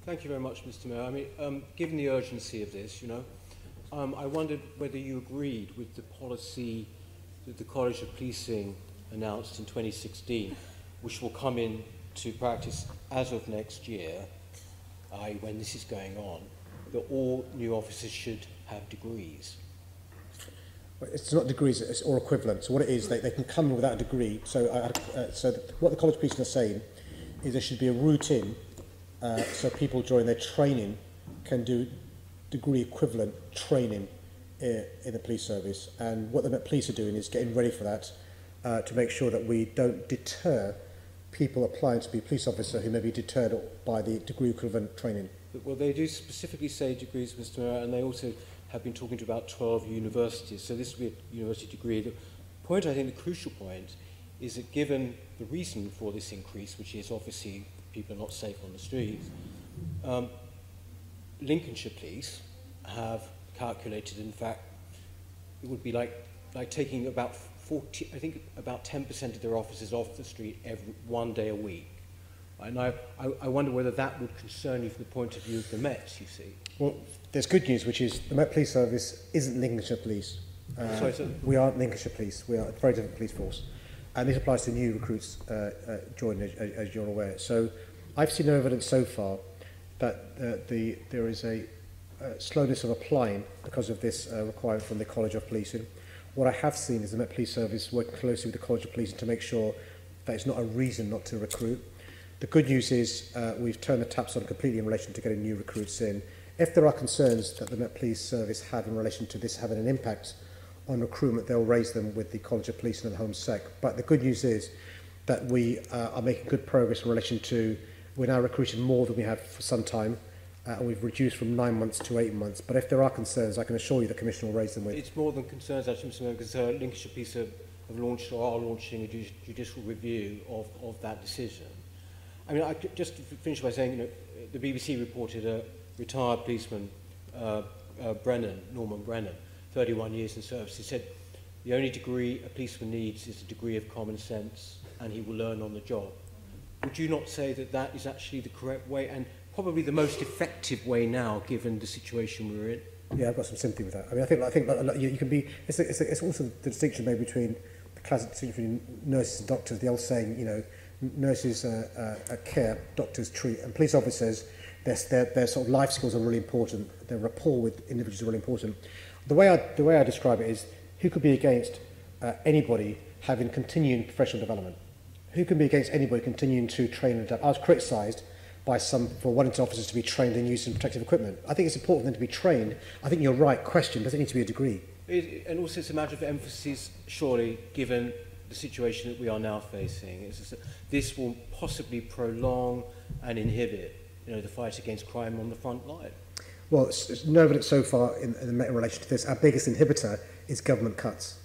Thank you very much, Mr. Mayor. I mean, given the urgency of this, I wondered whether you agreed with the policy that the College of Policing announced in 2016, which will come into practice as of next year, i.e. when this is going on, that all new officers should have degrees. It's not degrees, it's all equivalent. So what it is, they can come in without a degree. So, what the College of Policing are saying is there should be a route in, so people during their training can do degree equivalent training in the police service. And what the Met Police are doing is getting ready for that to make sure that we don't deter people applying to be a police officer who may be deterred by the degree equivalent training. Well, they do specifically say degrees, Mr. Mayor, and they also have been talking to about 12 universities. So this will be a university degree. The point, I think, the crucial point, is that given the reason for this increase, which is obviously people are not safe on the streets, Lincolnshire Police have calculated, in fact, it would be like taking about 40, I think about 10% of their officers off the street one day a week. And I wonder whether that would concern you from the point of view of the Mets, you see. Well, there's good news, which is the Met Police Service isn't Lincolnshire Police. Sorry, sir? We aren't Lincolnshire Police. We are a very different police force. And this applies to new recruits joining, as you're aware. So I've seen no evidence so far that there is a slowness of applying because of this requirement from the College of Policing. What I have seen is the Met Police Service working closely with the College of Policing to make sure that it's not a reason not to recruit. The good news is we've turned the taps on completely in relation to getting new recruits in. If there are concerns that the Met Police Service have in relation to this having an impact on recruitment, they'll raise them with the College of Policing and the Home Sec. But the good news is that we are making good progress in relation to, we're now recruiting more than we have for some time, and we've reduced from 9 months to 8 months. But if there are concerns, I can assure you the Commission will raise them with. It's more than concerns, actually, Mr. Mayor, because Lincolnshire Police have launched or are launching a judicial review of that decision. I mean, I just to finish by saying, the BBC reported a retired policeman, Norman Brennan, 31 years in service. He said the only degree a policeman needs is a degree of common sense, and he will learn on the job. Would you not say that that is actually the correct way and probably the most effective way now, given the situation we're in? Yeah, I've got some sympathy with that. I mean, I think that you can be. It's also the distinction made between the classic distinction between nurses and doctors. The old saying, nurses care, doctors treat, and police officers, their sort of life skills are really important. Their rapport with individuals are really important. The way I describe it is, who could be against anybody having continuing professional development? Who can be against anybody continuing to train and adapt? I was criticised by some for wanting officers to be trained in use of protective equipment. I think it's important for them to be trained. I think you're right. Question: does it need to be a degree? And also, it's a matter of emphasis, surely, given the situation that we are now facing. This will possibly prolong and inhibit, the fight against crime on the front line. Well, it's no evidence so far in relation to this. Our biggest inhibitor is government cuts.